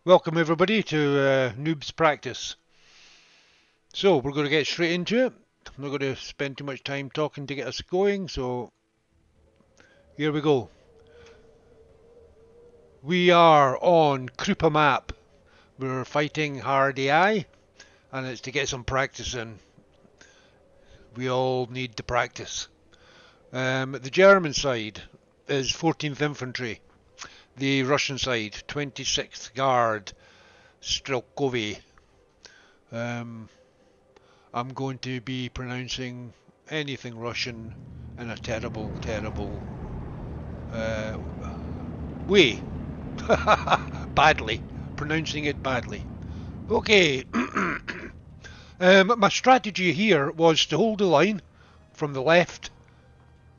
Welcome everybody to Noob's Practice. So we're going to get straight into it. I'm not going to spend too much time talking to get us going, so here we go. We are on Krupa map. We're fighting hard AI, and it's to get some practice in. We all need the practice. The German side is 14th Infantry. The Russian side, 26th Guard, Strelkovy. Um, I'm going to be pronouncing anything Russian in a terrible, terrible uh, way. Badly. Pronouncing it badly. Okay. My strategy here was to hold the line from the left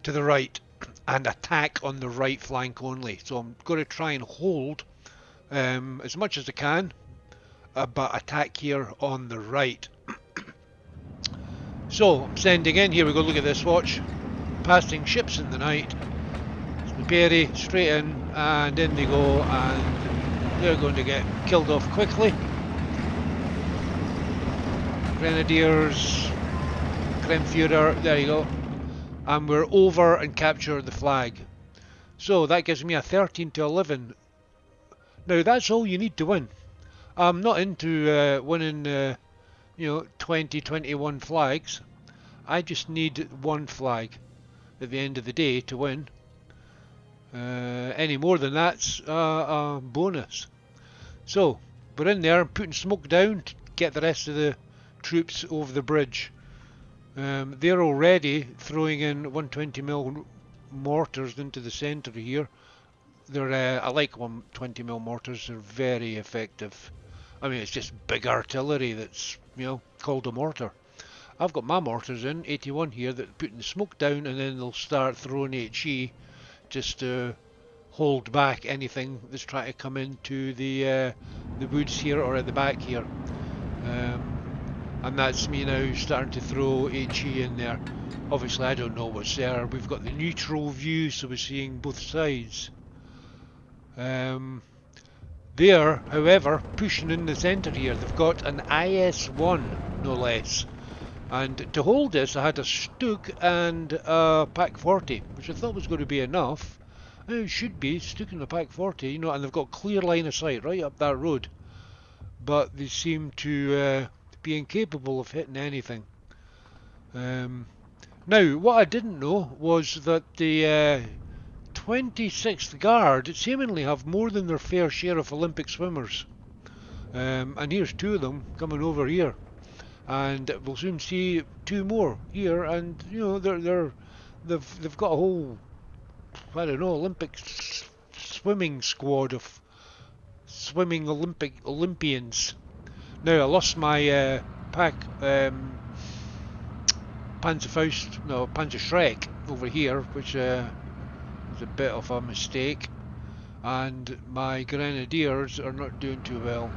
to the right and attack on the right flank only. So I'm going to try and hold as much as I can, but attack here on the right. So I'm sending in, here we go, look at this, watch. Passing ships in the night. Perry straight in, and in they go, and they're going to get killed off quickly. Grenadiers, Gremführer, there you go. And we're over and capture the flag. So that gives me a 13 to 11. Now that's all you need to win. I'm not into winning, 20, 21 flags. I just need one flag at the end of the day to win. Any more than that's a bonus. So, we're in there putting smoke down to get the rest of the troops over the bridge. They're already throwing in 120mm mortars into the centre here. I like 120mm mortars, they're very effective. I mean, it's just big artillery that's, called a mortar. I've got my mortars in, 81 here, that are putting the smoke down, and then they'll start throwing HE just to hold back anything that's trying to come into the woods here or at the back here. And that's me now starting to throw HE in there. Obviously I don't know what's there. We've got the neutral view, so we're seeing both sides. They're, however, pushing in the centre here. They've got an IS-1, no less. And to hold this, I had a Stug and a Pak 40, which I thought was going to be enough. It should be, Stug and a Pak 40, and they've got clear line of sight right up that road. But they seem to be incapable of hitting anything. Now, what I didn't know was that the 26th Guard seemingly have more than their fair share of Olympic swimmers. And here's two of them coming over here. And we'll soon see two more here, and they've got a whole, I don't know, Olympic swimming squad of swimming Olympians. Now I lost my pack Panzer Shrek over here, which was a bit of a mistake, and my Grenadiers are not doing too well.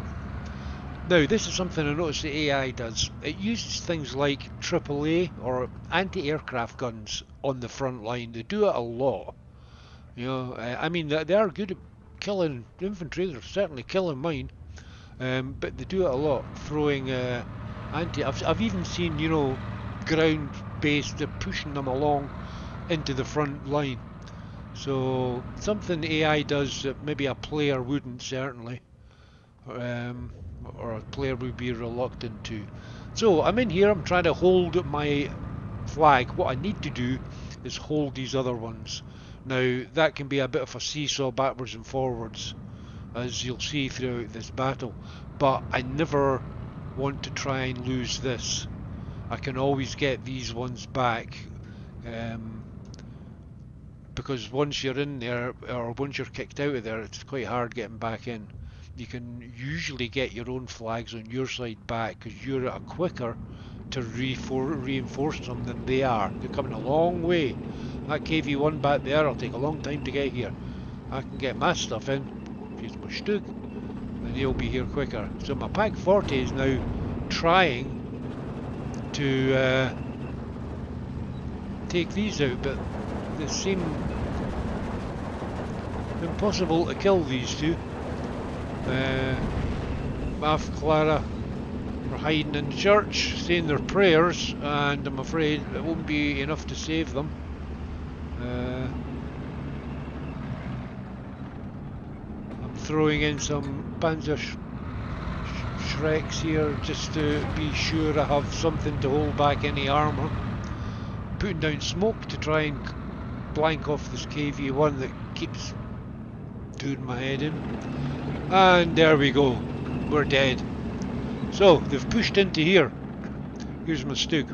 Now, this is something I noticed the AI does. It uses things like AAA or anti-aircraft guns on the front line. They do it a lot. I mean, they are good at killing infantry. They're certainly killing mine, but they do it a lot. Throwing I've even seen ground-based. They're pushing them along into the front line. So something AI does that maybe a player wouldn't, certainly. Or a player would be reluctant to. So I'm in here, I'm trying to hold my flag. What I need to do is hold these other ones. Now that can be a bit of a seesaw backwards and forwards, as you'll see throughout this battle, but I never want to try and lose this. I can always get these ones back, because once you're in there, or once you're kicked out of there, it's quite hard getting back in. You can usually get your own flags on your side back because you're quicker to reinforce them than they are. They're coming a long way. That KV-1 back there will take a long time to get here. I can get my stuff in, use my Stug, and he'll be here quicker. So my Pak 40 is now trying to take these out, but they seem impossible to kill these two. Math Clara are hiding in the church, saying their prayers, and I'm afraid it won't be enough to save them. I'm throwing in some Panzer Shreks here just to be sure I have something to hold back any armour. Putting down smoke to try and blank off this KV-1 that keeps doing my head in. And there we go, we're dead. So they've pushed into here. Here's my Stug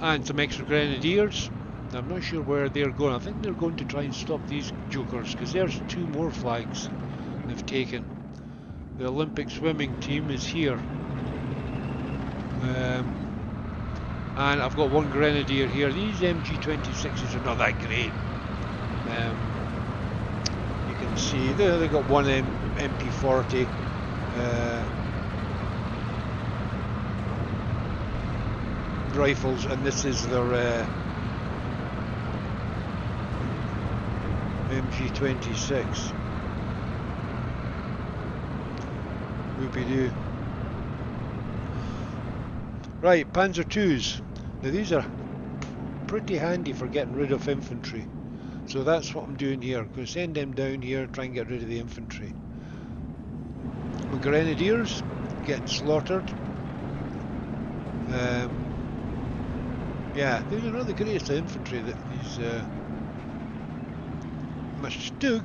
and some extra grenadiers. I'm not sure where they're going. I think they're going to try and stop these jokers, because there's 2 more flags they've taken. The Olympic swimming team is here, and I've got 1 grenadier here. These MG26s are not that great. You can see they've got 1 MP40. Rifles, and this is their MG26. Whoopie-doo. Right, Panzer IIs. Now these are pretty handy for getting rid of infantry. So that's what I'm doing here. I'm going to send them down here, try and get rid of the infantry. My grenadiers getting slaughtered. Yeah, these are not the greatest infantry that these my Stug.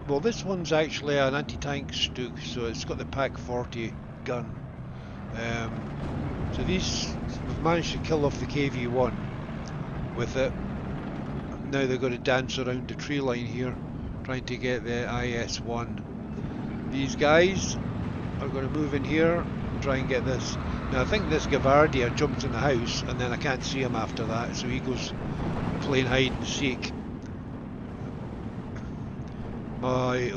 Well, this one's actually an anti-tank Stug, so it's got the Pak 40 gun. So these, we've managed to kill off the KV-1 with it. Now they're going to dance around the tree line here, trying to get the IS-1. These guys are going to move in here and try and get this. Now I think this Gvard jumped in the house, and then I can't see him after that, so he goes playing hide and seek. My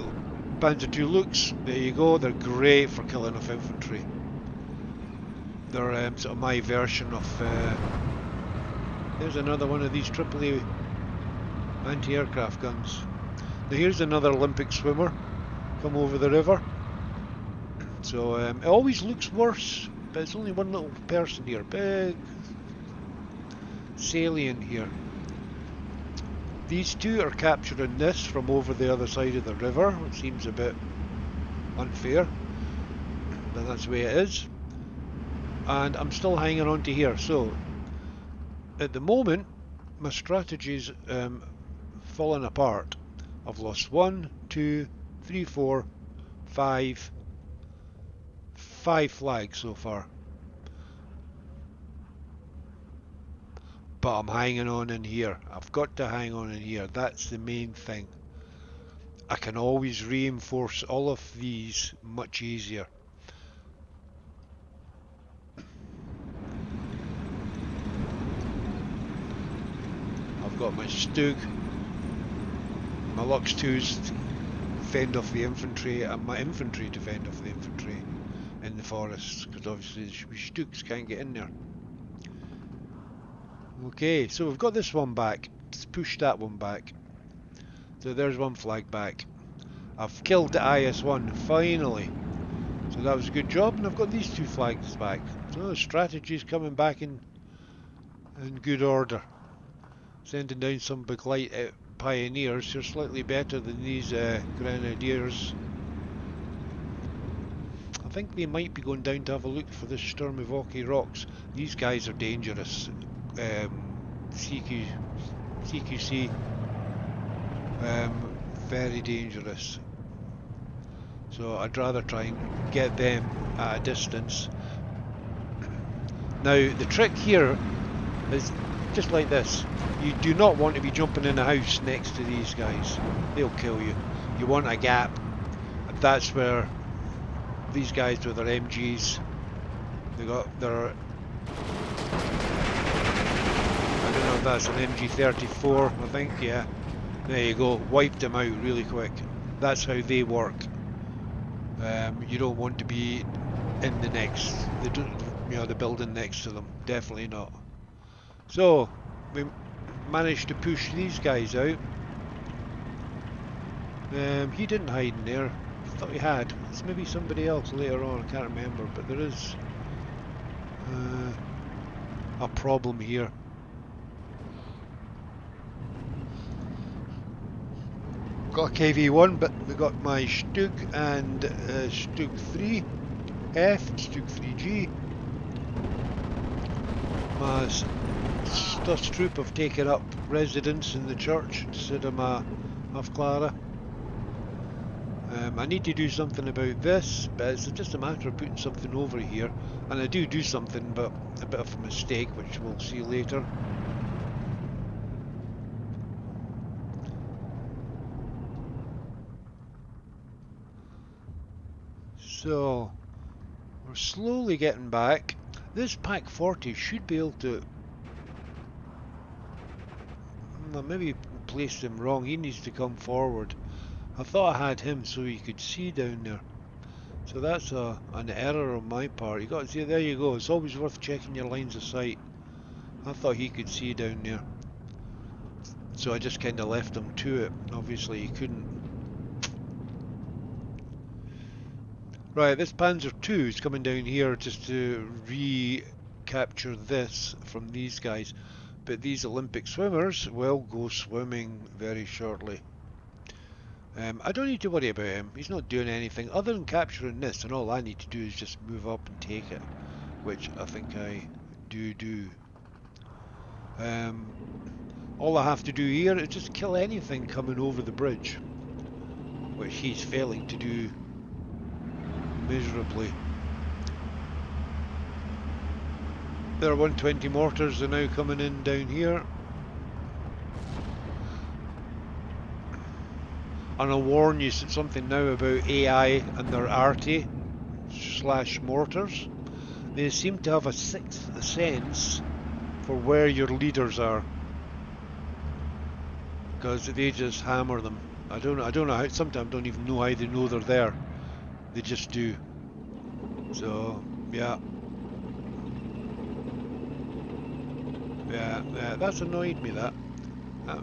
Panzer II Lukes, there you go, they're great for killing off infantry. They're sort of my version of... there's another one of these AAA anti-aircraft guns. Now here's another Olympic swimmer come over the river. So it always looks worse, but it's only 1 little person here. Big salient here. These 2 are capturing this from over the other side of the river, which seems a bit unfair, but that's the way it is. And I'm still hanging on to here. So at the moment my strategy's fallen apart. I've lost 1, 2, 3, 4, 5 flags so far, but I'm hanging on in here. I've got to hang on in here. That's the main thing. I can always reinforce all of these much easier. I've got my Stug, my Lux 2s to fend off the infantry, and my infantry to fend off the infantry in the forests, because obviously the Stugs can't get in there. Okay, so we've got this one back. Let's push that one back. So there's 1 flag back. I've killed the IS-1 finally. So that was a good job, and I've got these 2 flags back. So the strategy's coming back in good order. Sending down some big light pioneers. They're slightly better than these grenadiers. I think they might be going down to have a look for this Sturmovaki rocks. These guys are dangerous. CQC, very dangerous. So I'd rather try and get them at a distance. Now the trick here is just like this. You do not want to be jumping in a house next to these guys. They'll kill you. You want a gap. And that's where these guys with their MGs, they got their, I don't know if that's an MG34, I think, yeah. There you go, wiped them out really quick. That's how they work. You don't want to be in the next, the building next to them. Definitely not. So we managed to push these guys out. He didn't hide in there. I thought he had. It's maybe somebody else later on, I can't remember, but there is a problem here. Got a KV1, but we got my Stug and Stug 3F, Stug 3G. My Stuss troop have taken up residence in the church instead of my Clara. I need to do something about this, but it's just a matter of putting something over here. And I do something, but a bit of a mistake, which we'll see later. So, we're slowly getting back. This Pack 40 should be able to... Well, maybe placed him wrong. He needs to come forward. I thought I had him so you could see down there. So that's an error on my part. You got to see, there you go. It's always worth checking your lines of sight. I thought he could see down there. So I just kind of left him to it. Obviously he couldn't. Right, this Panzer II is coming down here just to recapture this from these guys. But these Olympic swimmers will go swimming very shortly. I don't need to worry about him. He's not doing anything other than capturing this, and all I need to do is just move up and take it, which I think I do. All I have to do here is just kill anything coming over the bridge, which he's failing to do miserably. Their 120 mortars are now coming in down here. And I'll warn you something now about AI and their arty/mortars. They seem to have a sixth sense for where your leaders are, because they just hammer them. I don't know how. Sometimes I don't even know how they know they're there. They just do. So yeah, that's annoyed me. That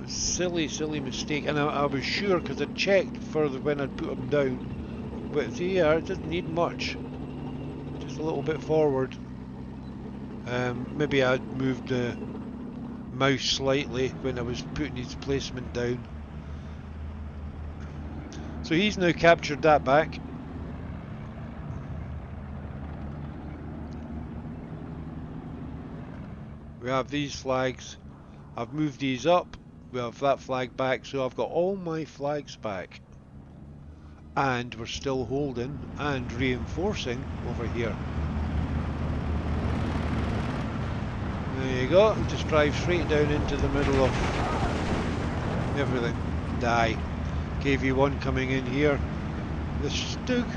was silly mistake, and I was sure because I checked further when I'd put them down. But see, yeah, it doesn't need much. Just a little bit forward. Maybe I'd moved the mouse slightly when I was putting his placement down. So he's now captured that back. We have these flags. I've moved these up. We have that flag back, so I've got all my flags back. And we're still holding and reinforcing over here. There you go. Just drive straight down into the middle of everything. Die. KV1 coming in here. The Stug.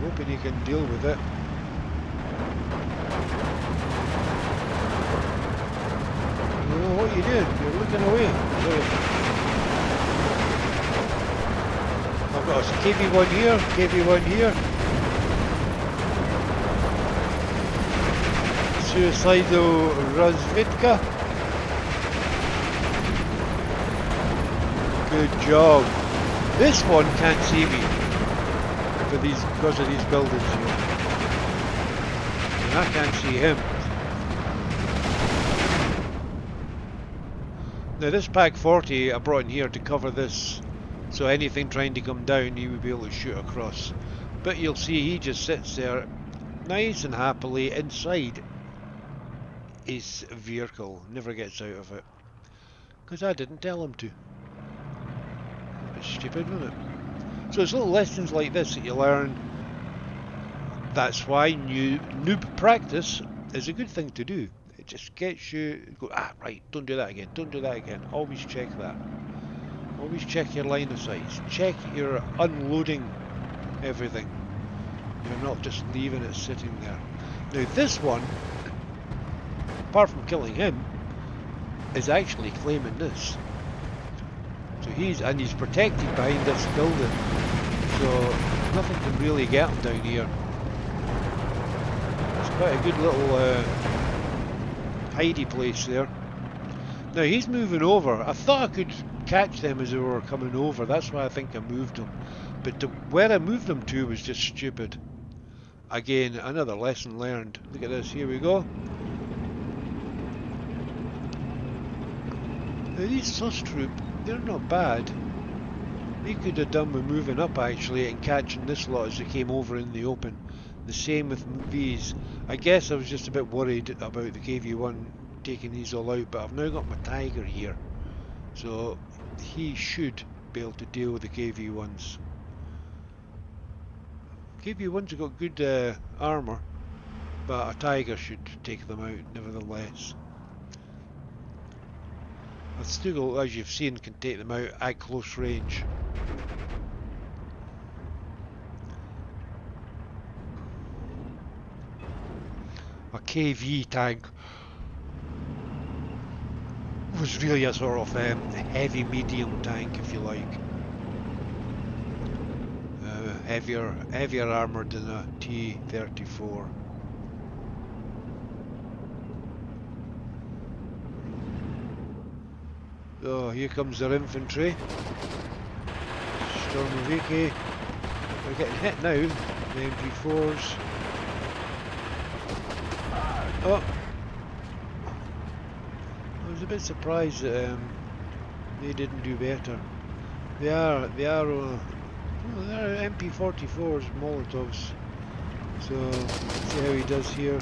Hoping he can deal with it. Oh, what are you doing? You're looking away. I've got a KV1 here, KV1 here. Suicidal Razvedka. Good job. This one can't see me because of these buildings here. And I can't see him. Now this Pack 40 I brought in here to cover this, so anything trying to come down he would be able to shoot across. But you'll see he just sits there nice and happily inside his vehicle, never gets out of it. Because I didn't tell him to. A bit stupid, wasn't it? So it's little lessons like this that you learn. That's why Noob Practice is a good thing to do. It just gets you go, right, don't do that again, don't do that again. Always check that. Always check your line of sight. Check you're unloading everything. You're not just leaving it sitting there. Now this one, apart from killing him, is actually claiming this. So he's protected behind this building. So nothing can really get him down here. It's quite a good little hidey place there. Now he's moving over. I thought I could catch them as they were coming over. That's why I think I moved them. But where I moved them to was just stupid. Again, another lesson learned. Look at this. Here we go. Now these sus troop, they're not bad. They could have done with moving up actually and catching this lot as they came over in the open. The same with these. I guess I was just a bit worried about the KV-1 taking these all out, but I've now got my Tiger here. So he should be able to deal with the KV-1s. KV-1s have got good armour, but a Tiger should take them out nevertheless. A Stugel, as you've seen, can take them out at close range. A KV tank was really a sort of heavy medium tank, if you like. Heavier armoured than a T-34. Oh, here comes their infantry. Strelkovy. They're getting hit now. The MP4s. Oh, I was a bit surprised that they didn't do better. They are MP44s, Molotovs. So let's see how he does here.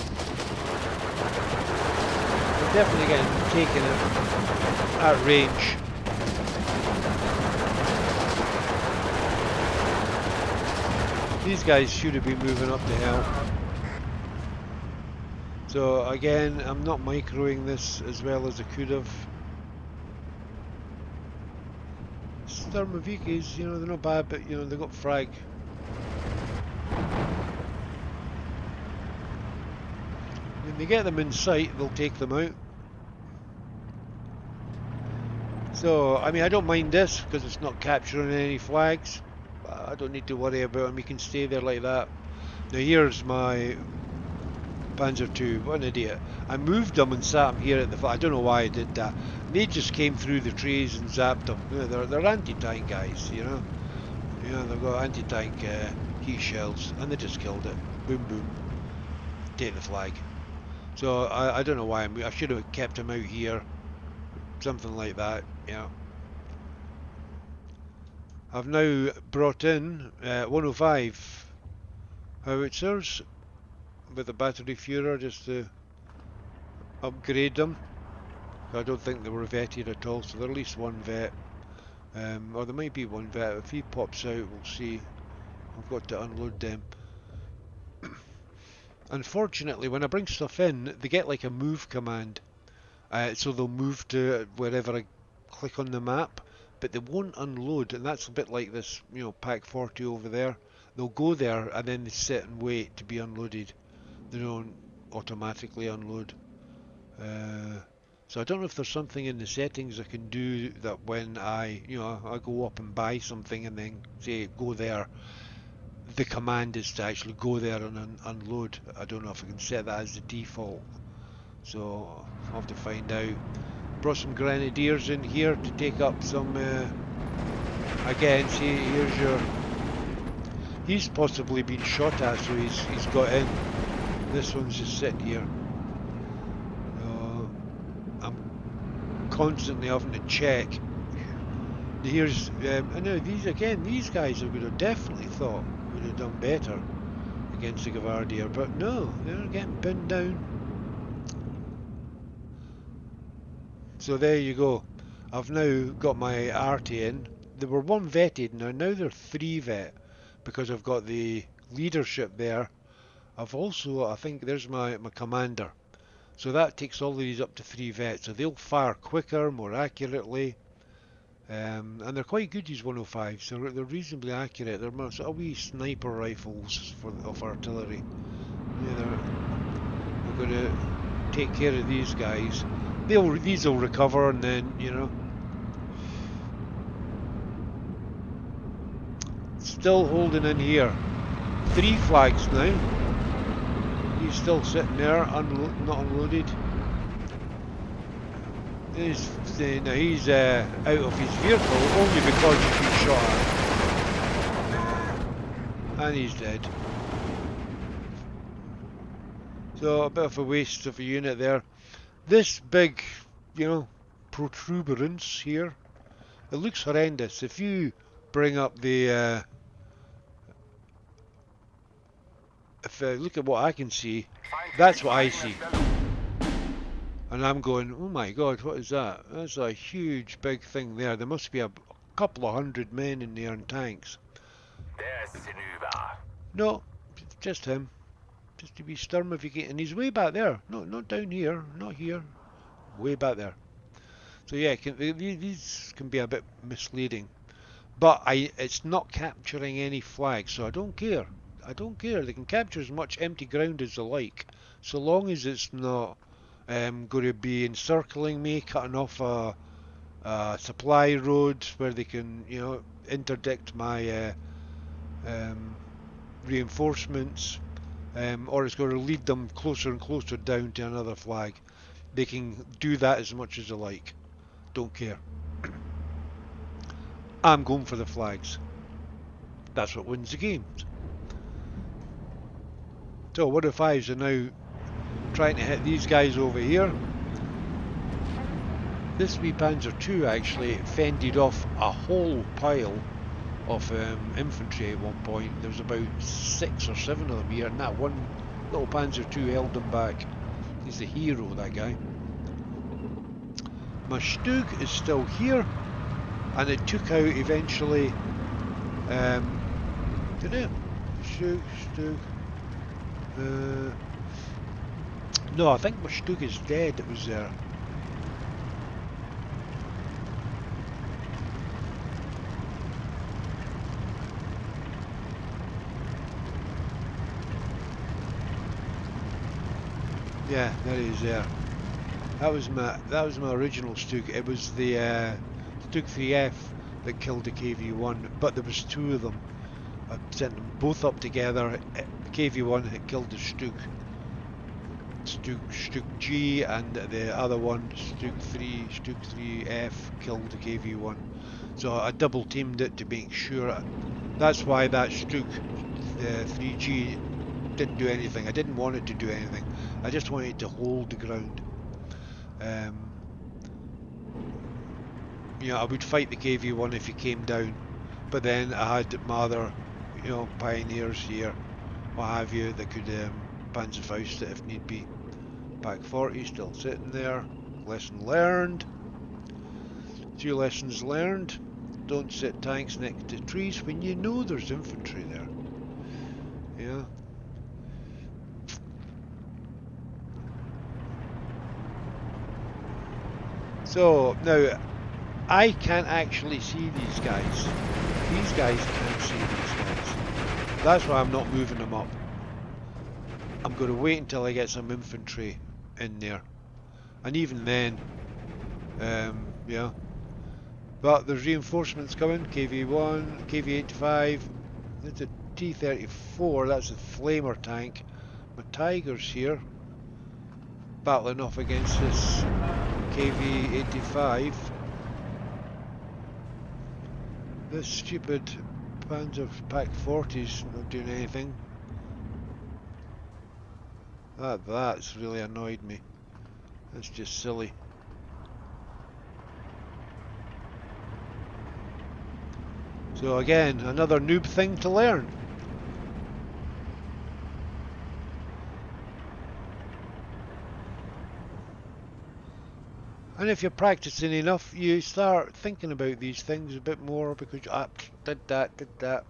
They're definitely getting taken at range. These guys should have been moving up to help. So again, I'm not microing this as well as I could have. Strelkovy's, you know, they're not bad, but you know, they got frag. When they get them in sight, they'll take them out. So, I mean, I don't mind this because it's not capturing any flags. I don't need to worry about them. You can stay there like that. Now here's my Panzer II. What an idiot. I moved them and sat them here at the... I don't know why I did that. They just came through the trees and zapped them. You know, they're anti-tank guys, you know. You know, they've got anti-tank heat shells and they just killed it. Boom, boom. Take the flag. So I don't know why I should have kept him out here. Something like that, yeah. I've now brought in 105 howitzers with a battery Führer just to upgrade them. I don't think they were vetted at all, so they're at least one vet. Or there might be one vet. If he pops out, we'll see. I've got to unload them. Unfortunately, when I bring stuff in, they get like a move command. So they'll move to wherever I click on the map, but they won't unload, and that's a bit like this, you know, Pack 40 over there. They'll go there and then they sit and wait to be unloaded. They don't automatically unload. So I don't know if there's something in the settings I can do that when I go up and buy something and then say go there, the command is to actually go there and unload. I don't know if I can set that as the default. So I'll have to find out. Brought some grenadiers in here to take up some again, see, here's your... He's possibly been shot at, so he's got in. This one's just sitting here. I'm constantly having to check. Here's I know these guys I would have definitely thought would have done better against the Gvard here, but no, they're getting pinned down. So there you go. I've now got my arty in. They were one vetted, now they're three vet because I've got the leadership there. I've also, I think there's my commander. So that takes all of these up to three vets. So they'll fire quicker, more accurately. And they're quite good, these 105s. So they're reasonably accurate. They're sort of wee sniper rifles of artillery. Yeah, we're going to take care of these guys. These will recover, and then, you know. Still holding in here. 3 flags now. He's still sitting there, not unloaded. He's out of his vehicle only because he's been shot at. And he's dead. So a bit of a waste of a unit there. This big, you know, protuberance here, it looks horrendous. If you bring up the, if look at what I can see, that's what I see. And I'm going, oh my God, what is that? That's a huge big thing there. There must be a couple of hundred men in there in tanks. No, just him. Just to be Sturmovik, and he's way back there. No, not down here, not here. Way back there. So yeah, these can be a bit misleading. But it's not capturing any flags, so I don't care. I don't care. They can capture as much empty ground as they like, so long as it's not going to be encircling me, cutting off a supply road where they can, you know, interdict my reinforcements, or it's going to lead them closer and closer down to another flag. They can do that as much as they like. Don't care. I'm going for the flags. That's what wins the games. So what if I are now trying to hit these guys over here? This wee Panzer II actually fended off a whole pile of infantry at one point. There was about 6 or 7 of them here, and that one little Panzer II held them back. He's the hero, that guy. My Stug is still here, and it took out eventually. Did it? Stug. No, I think my Stug is dead. It was there. Yeah, there he is there. That was my original Stug. It was the Stug 3F that killed the KV-1, but there was 2 of them. I sent them both up together. KV-1 had killed the Stug G, and the other one, Stug 3F, killed the KV-1. So I double teamed it to make sure. That's why that Stug 3G didn't do anything. I didn't want it to do anything. I just wanted it to hold the ground. You know, I would fight the KV-1 if he came down, but then I had my other, you know, pioneers here, what have you, that could Panzerfaust it if need be. Pack 40 still sitting there. Lesson learned. 2 lessons learned. Don't sit tanks next to trees when you know there's infantry there. Yeah. So now I can't actually see these guys. These guys can't see these guys. That's why I'm not moving them up. I'm going to wait until I get some infantry in there. And even then, yeah. But there's reinforcements coming. KV-1, KV-85. That's a T-34. That's a flamer tank. My Tiger's here, battling off against this KV-85. This stupid Panzer Pack 40's not doing anything. That's really annoyed me. That's just silly. So again, another noob thing to learn. And if you're practicing enough, you start thinking about these things a bit more, because did that.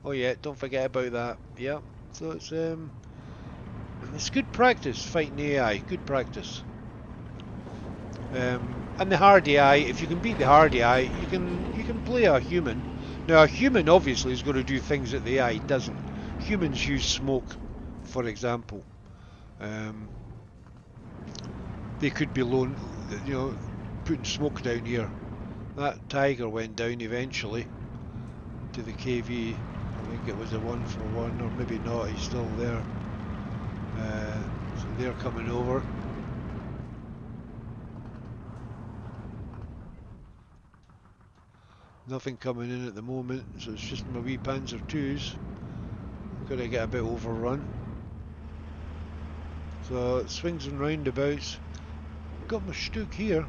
Oh yeah, don't forget about that. Yeah. So it's good practice fighting AI. Good practice. And the hard AI, if you can beat the hard AI, you can play a human. Now a human obviously is going to do things that the AI doesn't. Humans use smoke, for example. They could be putting smoke down here. That Tiger went down eventually to the KV. I think it was a 1-for-1, or maybe not. He's still there. So they're coming over. Nothing coming in at the moment, so it's just my wee Panzer IIs. Gotta get a bit overrun. So swings and roundabouts. Got my Stuck here.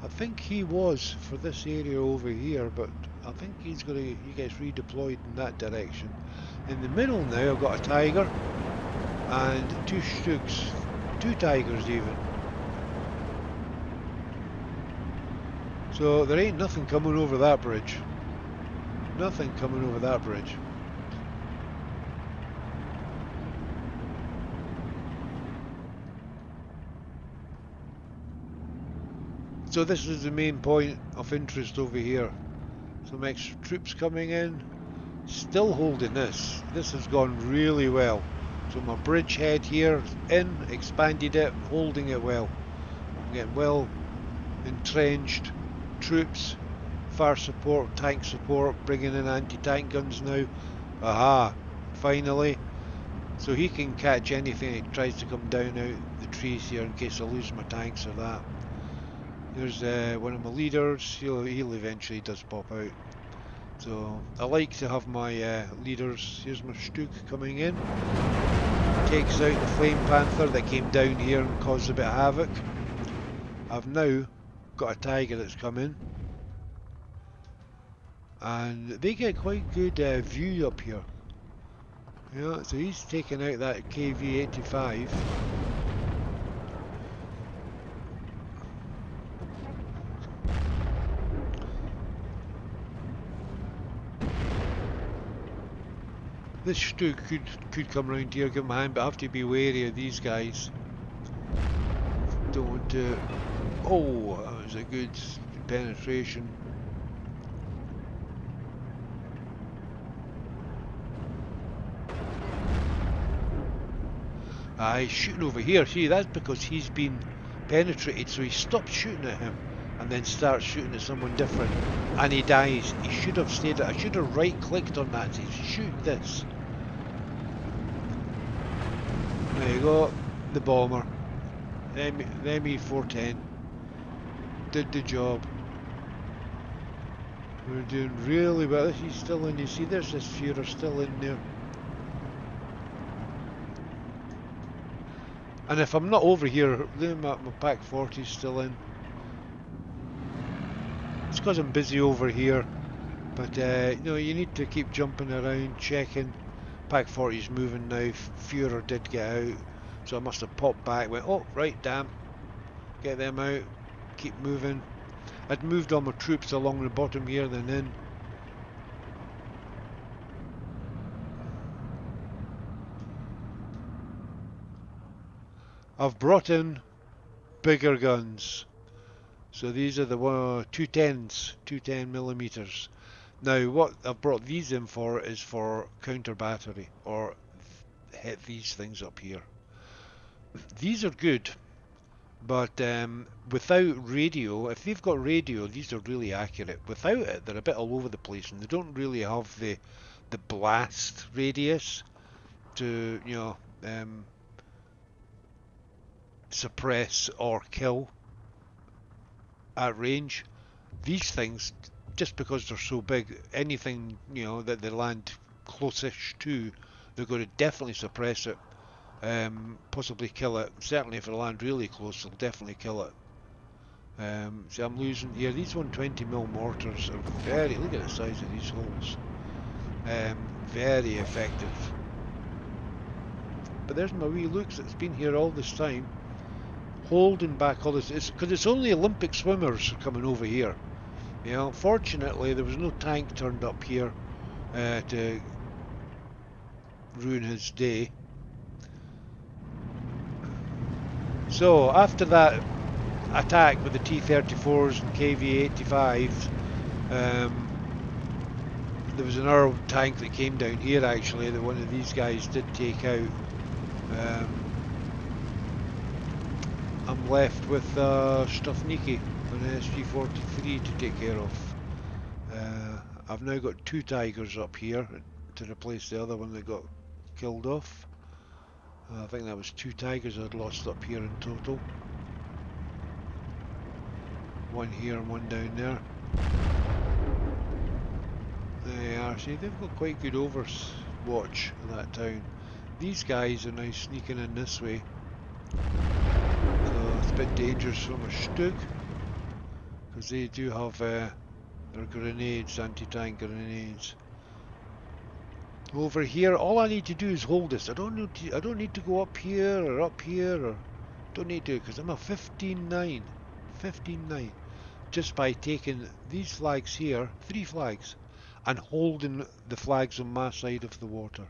I think he was for this area over here, but I think he gets redeployed in that direction. In the middle now I've got a Tiger and two Stuks, two Tigers even. So there ain't nothing coming over that bridge. Nothing coming over that bridge. So this is the main point of interest over here. Some extra troops coming in. Still holding this. This has gone really well. So my bridgehead here in, expanded it, holding it well. I'm getting well entrenched troops, fire support, tank support, bringing in anti-tank guns now. Aha, finally. So he can catch anything that tries to come down out the trees here in case I lose my tanks or that. Here's one of my leaders. He'll eventually does pop out. So I like to have my leaders. Here's my Stuck coming in. Takes out the Flame Panther that came down here and caused a bit of havoc. I've now got a Tiger that's come in. And they get quite good view up here. Yeah, so he's taking out that KV-85. This Stuck could come round here, give him a hand, but I have to be wary of these guys. Don't want to... Oh, that was a good penetration. He's shooting over here. See, that's because he's been penetrated, so he stops shooting at him and then starts shooting at someone different, and he dies. He should have stayed at... I should have right-clicked on that and said, shoot this. There you go, the bomber. The ME410 did the job. We're doing really well. He's still in. You see, there's this Führer still in there. And if I'm not over here, my Pack 40 is still in. It's because I'm busy over here. But you know, you need to keep jumping around, checking. Pack 40 is moving now. Führer did get out, so I must have popped back. Went, oh right, damn, get them out. Keep moving. I'd moved all my troops along the bottom here, then in. I've brought in bigger guns. So these are the 210s, 210mm. Now what I've brought these in for is for counter battery, or hit these things up here. These are good, but without radio, if they've got radio, these are really accurate. Without it, they're a bit all over the place, and they don't really have the blast radius to, you know, suppress or kill at range. These things, just because they're so big, anything, you know, that they land close-ish to, they're going to definitely suppress it, possibly kill it. Certainly if they land really close, they'll definitely kill it. So I'm losing here. These 120mm mortars are very, look at the size of these holes, very effective. But there's my wee Lux that's been here all this time, holding back all this, because it's only Olympic swimmers coming over here. You know, fortunately there was no tank turned up here to ruin his day. So after that attack with the T-34s and KV-85s, there was another tank that came down here actually that one of these guys did take out. I'm left with Strelkovy, an SG-43 to take care of. I've now got two Tigers up here to replace the other one that got killed off. I think that was 2 tigers I'd lost up here in total. One here and one down there. There they are. See, they've got quite good overwatch of that town. These guys are now sneaking in this way. So it's a bit dangerous from a Stug, because they do have their grenades, anti-tank grenades. Over here, all I need to do is hold this. I don't need to go up here or up here, or don't need to, because I'm a 15-9. 15-9. Just by taking these flags here, 3 flags, and holding the flags on my side of the water.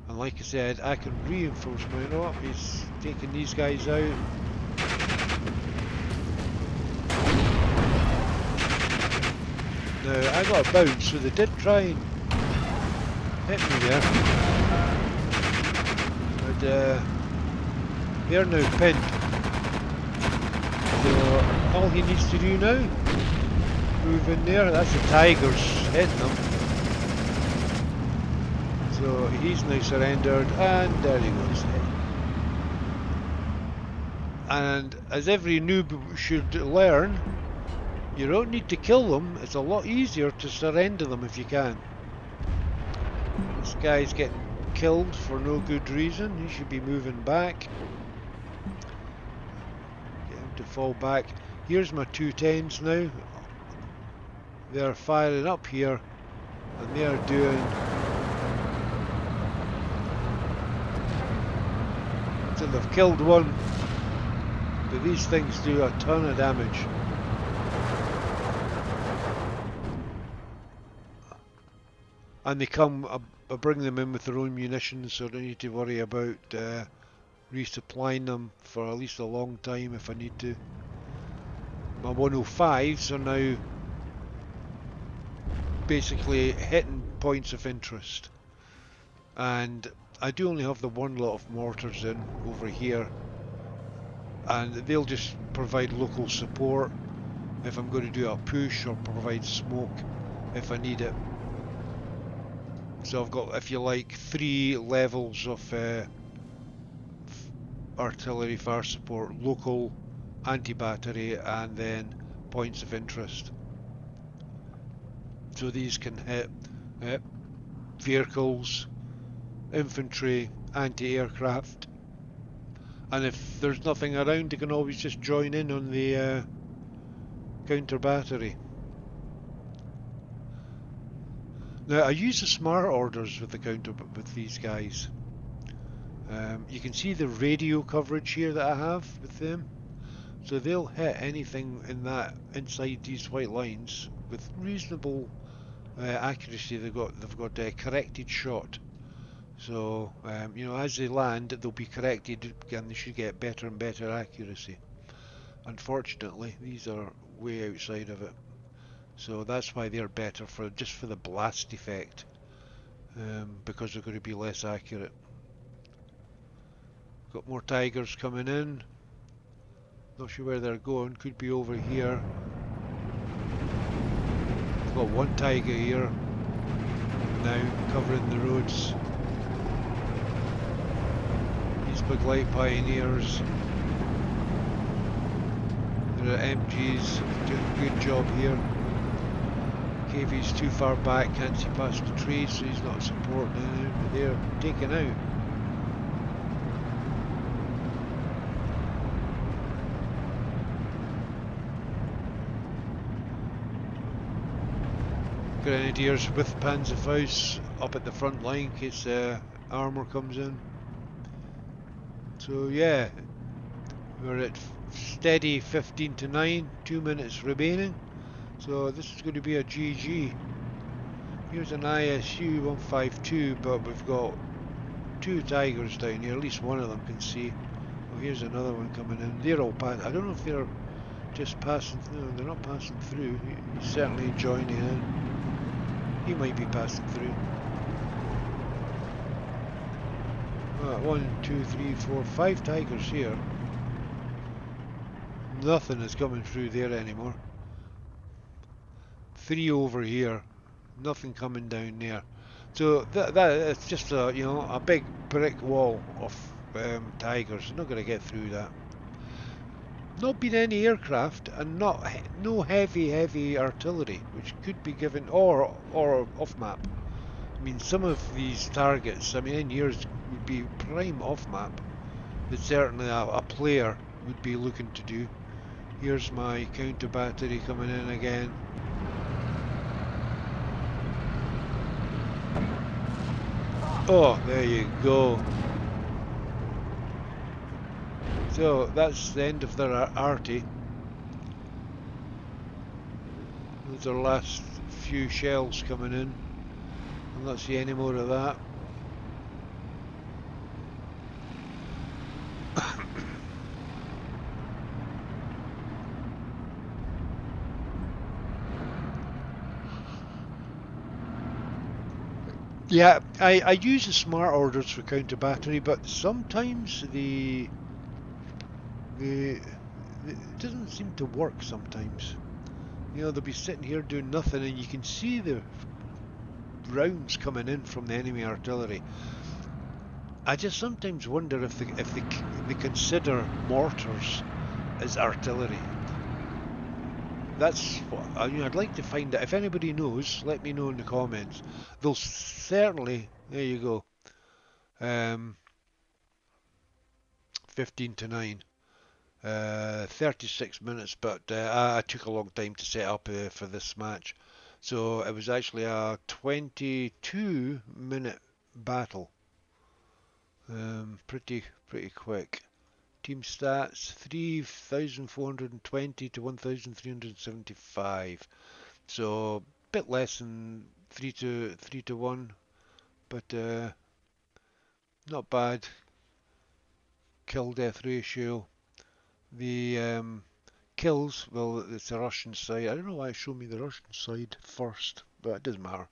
And like I said, I can reinforce my up. He's taking these guys out. Now, I got a bounce, so they did try and hit me there. But they're now pinned. So all he needs to do now, move in there. That's the tigers hitting them. So he's now surrendered, and there he goes. And as every noob should learn, you don't need to kill them. It's a lot easier to surrender them if you can. This guy's getting killed for no good reason. He should be moving back. Get him to fall back. Here's my 210s now. They're firing up here, and they're doing... So they've killed one, but these things do a ton of damage. And they come, I bring them in with their own munitions, so I don't need to worry about resupplying them for at least a long time if I need to. My 105s are now basically hitting points of interest. And I do only have the one lot of mortars in over here. And they'll just provide local support if I'm going to do a push, or provide smoke if I need it. So I've got, if you like, 3 levels of artillery fire support: local, anti-battery, and then points of interest. So these can hit vehicles, infantry, anti-aircraft, and if there's nothing around, you can always just join in on the counter battery. Now, I use the smart orders with these guys. You can see the radio coverage here that I have with them, so they'll hit anything inside these white lines with reasonable accuracy. They've got a corrected shot. So you know, as they land, they'll be corrected, and they should get better and better accuracy. Unfortunately, these are way outside of it. So that's why they're better, just for the blast effect, because they're going to be less accurate. Got more tigers coming in. Not sure where they're going. Could be over here. I've got one tiger here now covering the roads. These big light pioneers. There are MGs doing a good job here. KV's too far back, can't see past the trees, so he's not supporting anything, but they're taken out. Grenadiers with Panzerfaust up at the front line in case armour comes in. So yeah, we're at steady 15-9, 2 minutes remaining. So this is going to be a GG. Here's an ISU 152, but we've got 2 tigers down here. At least one of them can see. Oh, here's another one coming in. They're all passing. I don't know if they're just passing. No, they're not passing through. He's certainly joining in. He might be passing through. 1, 2, 3, 4, 5 tigers here. Nothing is coming through there anymore. 3 over here. Nothing coming down there. So that it's just a a big brick wall of Tigers. They're not going to get through that. Not been any aircraft and no heavy artillery, which could be given or off map. I mean, some of these targets, I mean, in years would be prime off map. That certainly a player would be looking to do. Here's my counter battery coming in again. Oh, there you go. So that's the end of their arty. Those are last few shells coming in. I'll not see any more of that. Yeah, I use the smart orders for counter battery, but sometimes the it doesn't seem to work sometimes. They'll be sitting here doing nothing, and you can see the rounds coming in from the enemy artillery. I just sometimes wonder if they consider mortars as artillery. That's what I'd like to find out. If anybody knows, let me know in the comments. They'll certainly. There you go. 15 to 9. 36 minutes, but I took a long time to set up for this match. So it was actually a 22-minute battle. Pretty quick. Team stats 3,420 to 1,375. So a bit less than 3 to 1, but not bad. Kill death ratio. The kills, well, it's the Russian side. I don't know why it showed me the Russian side first, but it doesn't matter.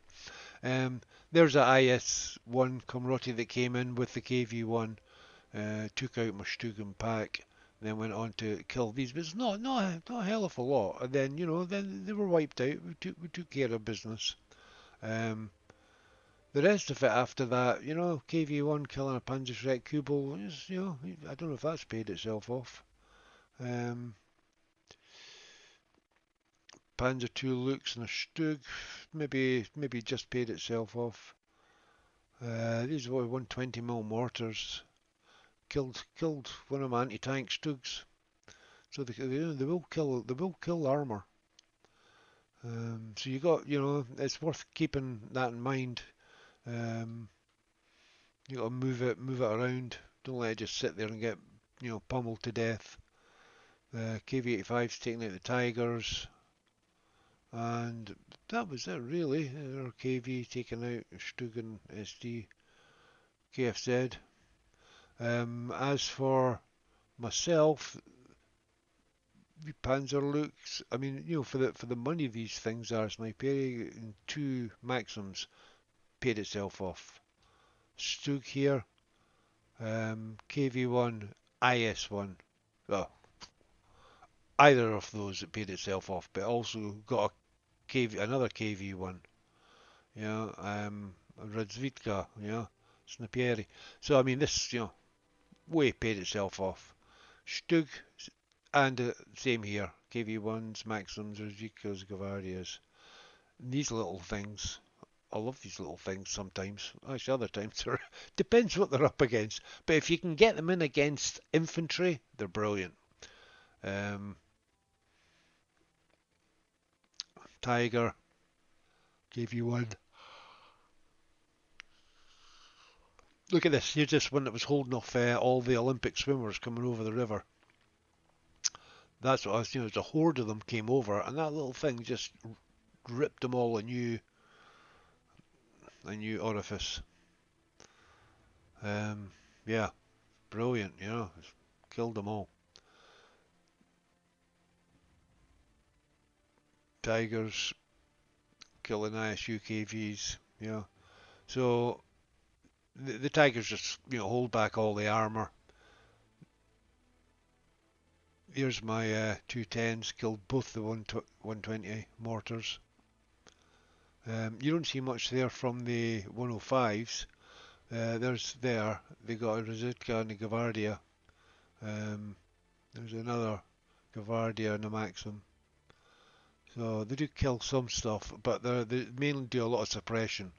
Um, there's a IS-1 Komroti that came in with the KV-1, took out my Stugen pack, then went on to kill these, but it's not a hell of a lot. And then then they were wiped out. We took care of business. Um, the rest of it after that, KV-1 killing a Panzerschreck Kubel is, I don't know if that's paid itself off. Um, Panzer II Lux and a Stug, maybe just paid itself off. These were 120mm mortars. Killed one of my anti-tank Stugs. So they will kill armor. So you got it's worth keeping that in mind. Um, you got to move it around. Don't let it just sit there and get pummeled to death. KV-85's taking out the Tigers. And that was it really. Our KV taking out Stugen SD KFZ. As for myself, the Panzer looks. I mean, for the money these things are, Sniperi and two Maxims paid itself off. Stug here, KV1, IS1. Well, either of those that paid itself off, but also got another KV1. Radzvitka, Snapieri. So I mean, this way paid itself off. Stug and same here. KV1s, Maxims, Radzvitkas, Gvardias. These little things. I love these little things sometimes. Actually, other times depends what they're up against. But if you can get them in against infantry, they're brilliant. Um, Tiger, KV1. Look at this. Here's this one that was holding off all the Olympic swimmers coming over the river. That's what I was. As a horde of them came over, and that little thing just ripped them all a new orifice. Yeah, brilliant. Killed them all. Tigers killing ISU KVs. So the Tigers just hold back all the armor. Here's my 210s, killed both the 120 mortars. You don't see much there from the 105s. They got a Rozitka and a Gvardia. Um, there's another Gvardia and a Maxim. So they do kill some stuff, but they mainly do a lot of suppression,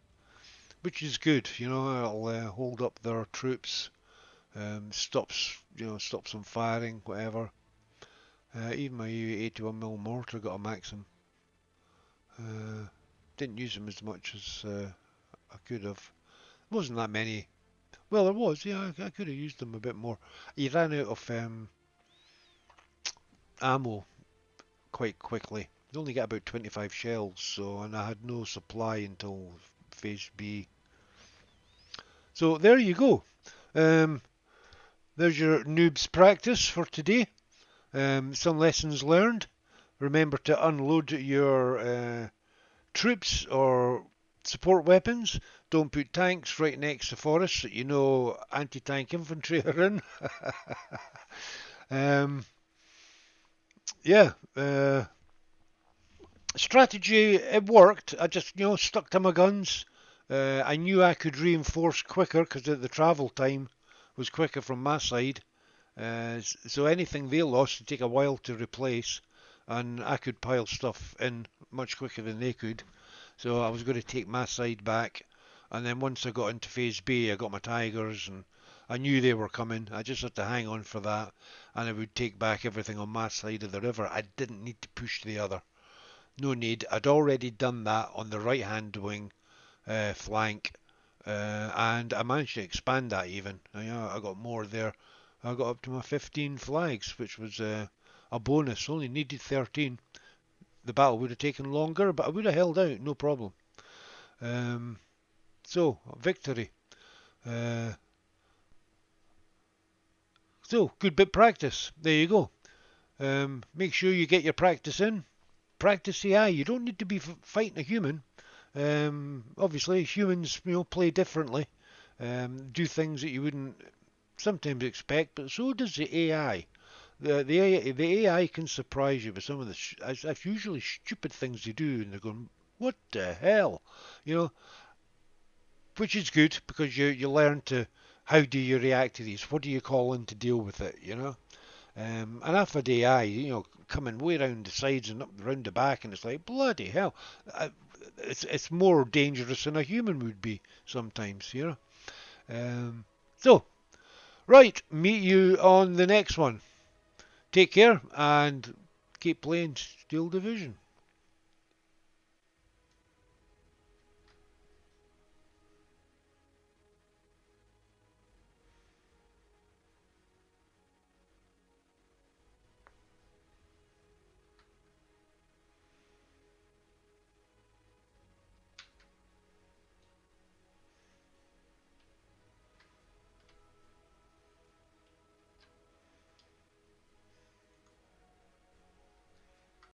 which is good. It'll hold up their troops, stops them firing, whatever. Even my 81mm mortar got a Maxim. Didn't use them as much as I could have. Wasn't that many. Well, there was. Yeah, I could have used them a bit more. He ran out of ammo quite quickly. He only got about 25 shells, and I had no supply until phase B. So there you go. Um, there's your noob's practice for today. Some lessons learned. Remember to unload your troops or support weapons. Don't put tanks right next to forests that anti-tank infantry are in. um, yeah, strategy, it worked. I just stuck to my guns. I knew I could reinforce quicker because the travel time was quicker from my side. So anything they lost would take a while to replace, and I could pile stuff in much quicker than they could. So I was going to take my side back, and then once I got into phase B, I got my Tigers, and I knew they were coming. I just had to hang on for that, and I would take back everything on my side of the river. I didn't need to push the other. No need. I'd already done that on the right hand wing flank, and I managed to expand that even. I got more there. I got up to my 15 flags, which was a bonus. Only needed 13. The battle would have taken longer, but I would have held out, no problem. Um, Victory. Uh, good bit practice. There you go. Make sure you get your practice in. Practice AI. You don't need to be fighting a human. Obviously, humans, play differently. Do things that you wouldn't sometimes expect, but so does the AI. The AI can surprise you with some of that's usually stupid things they do, and they're going, "What the hell?" You know, which is good because you learn to how do you react to these? What do you call in to deal with it? And I've had AI, coming way around the sides and up around the back, and it's like bloody hell. It's more dangerous than a human would be sometimes. So right, meet you on the next one. Take care and keep playing Steel Division.